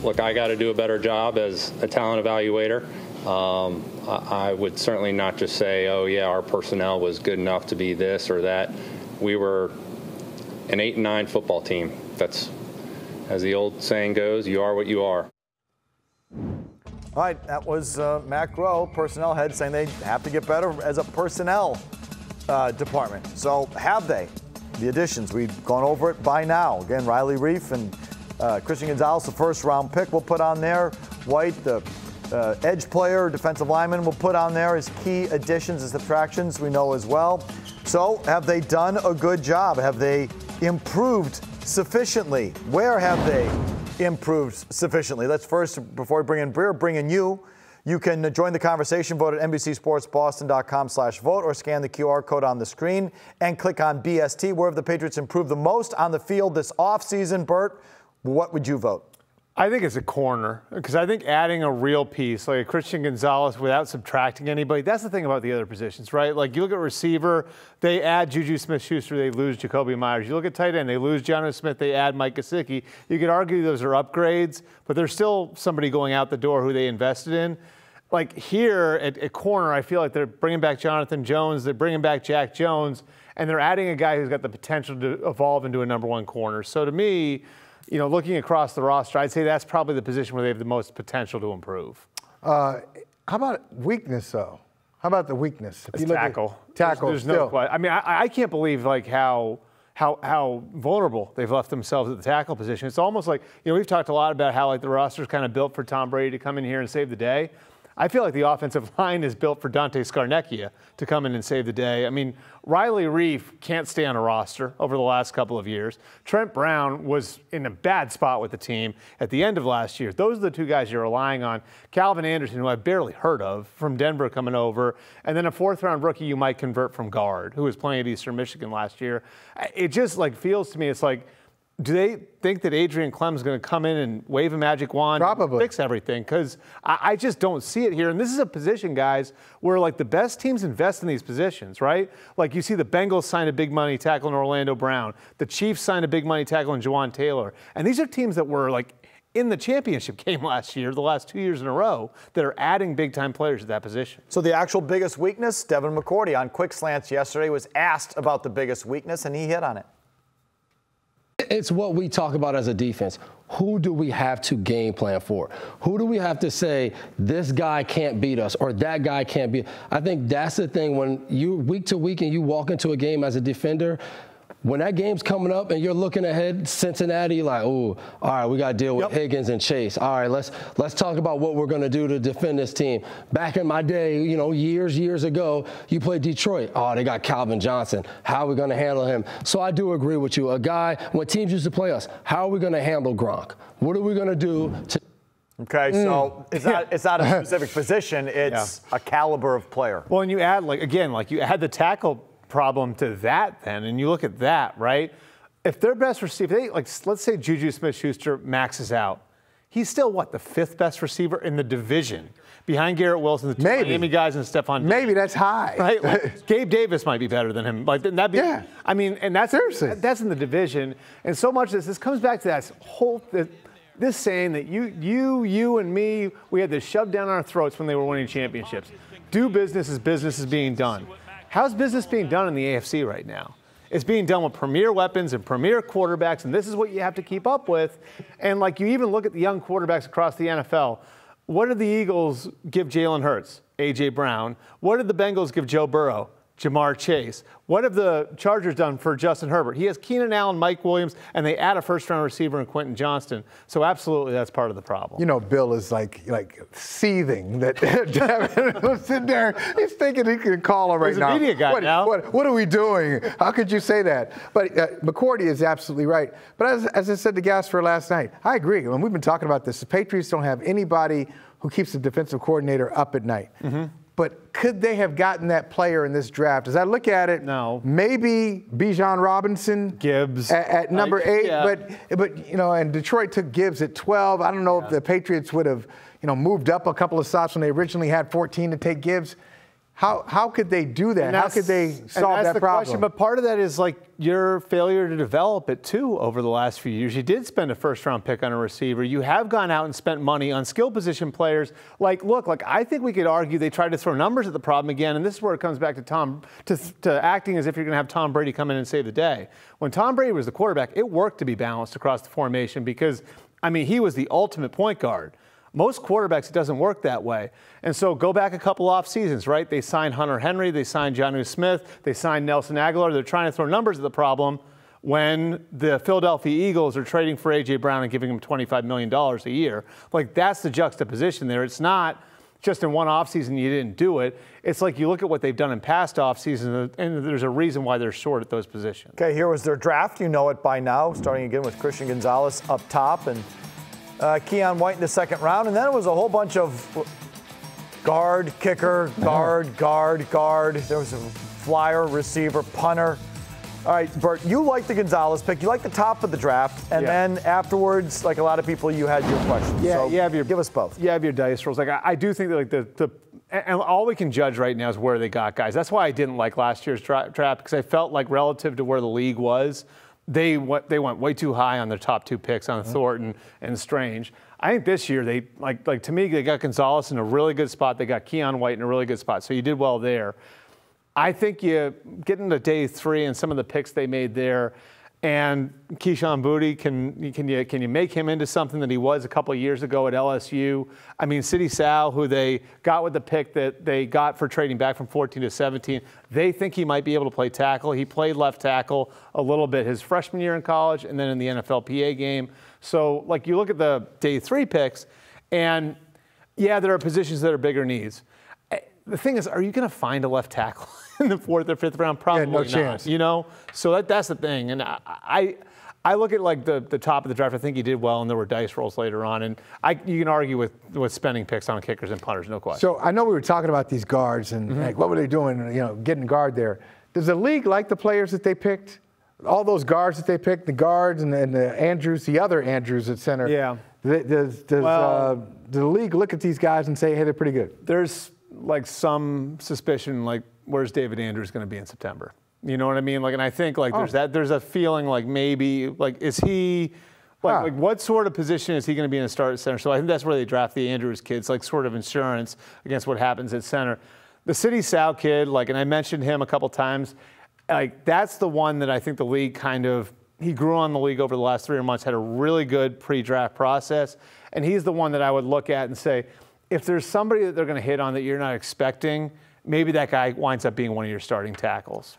Look, I got to do a better job as a talent evaluator. I would certainly not just say, oh, yeah, our personnel was good enough to be this or that. We were an 8-9 football team. That's, as the old saying goes, you are what you are. All right, that was Matt Groh, personnel head, saying they have to get better as a personnel department. So have they? The additions, we've gone over it by now. Again, Riley Reif and Christian Gonzalez, the first-round pick, we'll put on there. White, the edge player, defensive lineman, we'll put on there as key additions and subtractions, we know as well. So have they done a good job? Have they improved sufficiently? Where have they improved sufficiently? Let's first, before we bring in Breer, bring in you. You can join the conversation. Vote at NBCSportsBoston.com/vote or scan the QR code on the screen and click on BST. Where have the Patriots improved the most on the field this offseason? Bert, what would you vote? I think it's a corner, because I think adding a real piece like a Christian Gonzalez without subtracting anybody, that's the thing about the other positions, right? Like you look at receiver, they add Juju Smith-Schuster, they lose Jacoby Myers. You look at tight end, they lose Jonnu Smith, they add Mike Gesicki. You could argue those are upgrades, but there's still somebody going out the door who they invested in. Like here at corner, I feel like they're bringing back Jonathan Jones, they're bringing back Jack Jones, and they're adding a guy who's got the potential to evolve into a #1 corner. So to me, you know, looking across the roster, I'd say that's probably the position where they have the most potential to improve. How about weakness, though? How about the weakness? It's tackle. There's still. no question. I mean, I can't believe like how vulnerable they've left themselves at the tackle position. It's almost like, you know, we've talked a lot about how like the roster's kind of built for Tom Brady to come in here and save the day. I feel like the offensive line is built for Dante Scarnecchia to come in and save the day. I mean, Riley Reif can't stay on a roster over the last couple of years. Trent Brown was in a bad spot with the team at the end of last year. Those are the two guys you're relying on. Calvin Anderson, who I've barely heard of, from Denver coming over, and then a 4th-round rookie you might convert from guard, who was playing at Eastern Michigan last year. It just like feels to me, it's like, do they think that Adrian Clem's going to come in and wave a magic wand and fix everything? Because I just don't see it here. And this is a position, guys, where like the best teams invest in these positions, right? Like you see the Bengals sign a big money tackle in Orlando Brown. The Chiefs signed a big money tackle in Jawan Taylor. And these are teams that were like in the championship game last year, the last 2 years in a row, that are adding big-time players at that position. So the actual biggest weakness, Devin McCourty on Quick Slants yesterday was asked about the biggest weakness, and he hit on it. It's what we talk about as a defense. Who do we have to game plan for? Who do we have to say, this guy can't beat us or that guy can't beat us? I think that's the thing when you week to week and you walk into a game as a defender, when that game's coming up and you're looking ahead, Cincinnati, like, oh, all right, we got to deal with Higgins and Chase. All right, let's talk about what we're going to do to defend this team. Back in my day, you know, years ago, you played Detroit. Oh, they got Calvin Johnson. How are we going to handle him? So I do agree with you. A guy, when teams used to play us, how are we going to handle Gronk? What are we going to do to... Okay, so it's not a specific position. It's a caliber of player. Well, and you add, like, again, like you add the tackle problem to that then, and you look at that, right? If their best receiver, let's say Juju Smith-Schuster maxes out, he's still, what, the 5th best receiver in the division, behind Garrett Wilson, the two Miami guys, and Stephon Diggs. Maybe that's high. Right? Like, Gabe Davis might be better than him. Like, that'd be, I mean, and that's in the division. And so much of this comes back to that whole, this saying that you and me, we had this shoved down our throats when they were winning championships. Do business as business is being done. How's business being done in the AFC right now? It's being done with premier weapons and premier quarterbacks, and this is what you have to keep up with. And like you even look at the young quarterbacks across the NFL. What did the Eagles give Jalen Hurts? A.J. Brown. What did the Bengals give Joe Burrow? Jamar Chase. What have the Chargers done for Justin Herbert? He has Keenan Allen, Mike Williams, and they add a first-round receiver in Quentin Johnston. So absolutely, that's part of the problem. You know, Bill is like seething that Devin was sitting there. He's thinking he can call him right now. He's a media guy now. What are we doing? How could you say that? But McCourty is absolutely right. But as I said to Gasper last night, I agree. When we've been talking about this, the Patriots don't have anybody who keeps the defensive coordinator up at night. But could they have gotten that player in this draft? As I look at it, no. Maybe Bijan Robinson, Gibbs at number 8, but you know, and Detroit took Gibbs at 12. I don't know if the Patriots would have, you know, moved up a couple of spots when they originally had 14 to take Gibbs. How could they do that? How could they solve that problem? Question, but part of that is like your failure to develop it too over the last few years. You did spend a first-round pick on a receiver. You have gone out and spent money on skill position players. Like, look, like I think we could argue they tried to throw numbers at the problem again, and this is where it comes back to acting as if you're going to have Tom Brady come in and save the day. When Tom Brady was the quarterback, it worked to be balanced across the formation because, I mean, he was the ultimate point guard. Most quarterbacks, it doesn't work that way. And so go back a couple off seasons, right? They signed Hunter Henry, they signed Jonnu Smith, they signed Nelson Aguilar. They're trying to throw numbers at the problem when the Philadelphia Eagles are trading for A.J. Brown and giving him $25 million a year. Like, that's the juxtaposition there. It's not just in one offseason you didn't do it. It's like you look at what they've done in past offseasons, and there's a reason why they're short at those positions. Okay, here was their draft. You know it by now, starting again with Christian Gonzalez up top and Keon White in the second round. And then it was a whole bunch of guard, kicker, guard. There was a flyer, receiver, punter. All right, Bert, you like the Gonzalez pick. You like the top of the draft. And then afterwards, like a lot of people, you had your questions. Yeah, so give us both. You have your dice rolls. Like I do think that like and all we can judge right now is where they got guys. That's why I didn't like last year's draft because I felt like relative to where the league was, they went way too high on their top two picks on Thornton and Strange. I think this year they like to me they got Gonzalez in a really good spot. They got Keon White in a really good spot. So you did well there. I think you get into day 3 and some of the picks they made there, and Keyshawn Boutte, can you make him into something that he was a couple of years ago at LSU? I mean, Sidney Sal, who they got with the pick that they got for trading back from 14 to 17, they think he might be able to play tackle. He played left tackle a little bit his freshman year in college and then in the NFLPA game. So, like, you look at the day 3 picks, and yeah, there are positions that are bigger needs. The thing is, are you going to find a left tackle in the 4th or 5th round? Probably no chance. You know, so that's the thing. And I look at like the top of the draft. I think he did well, and there were dice rolls later on. And you can argue with spending picks on kickers and punters, no question. So I know we were talking about these guards and like what were they doing? You know, getting guard there. Does the league like the players that they picked? All those guards that they picked, the guards and the Andrews, the other Andrews at center. Yeah. Does the league look at these guys and say, hey, they're pretty good? There's like some suspicion, like where's David Andrews going to be in September? You know what I mean? Like, and I think like there's a feeling like maybe like is he like what sort of position is he going to be in a start at center? So I think that's where they draft the Andrews kids, like sort of insurance against what happens at center. The Sidney Sal kid, like, and I mentioned him a couple times. Like that's the one that I think the league he grew on the league over the last 3 months, had a really good pre-draft process, and he's the one that I would look at and say, if there's somebody that they're going to hit on that you're not expecting, maybe that guy winds up being one of your starting tackles.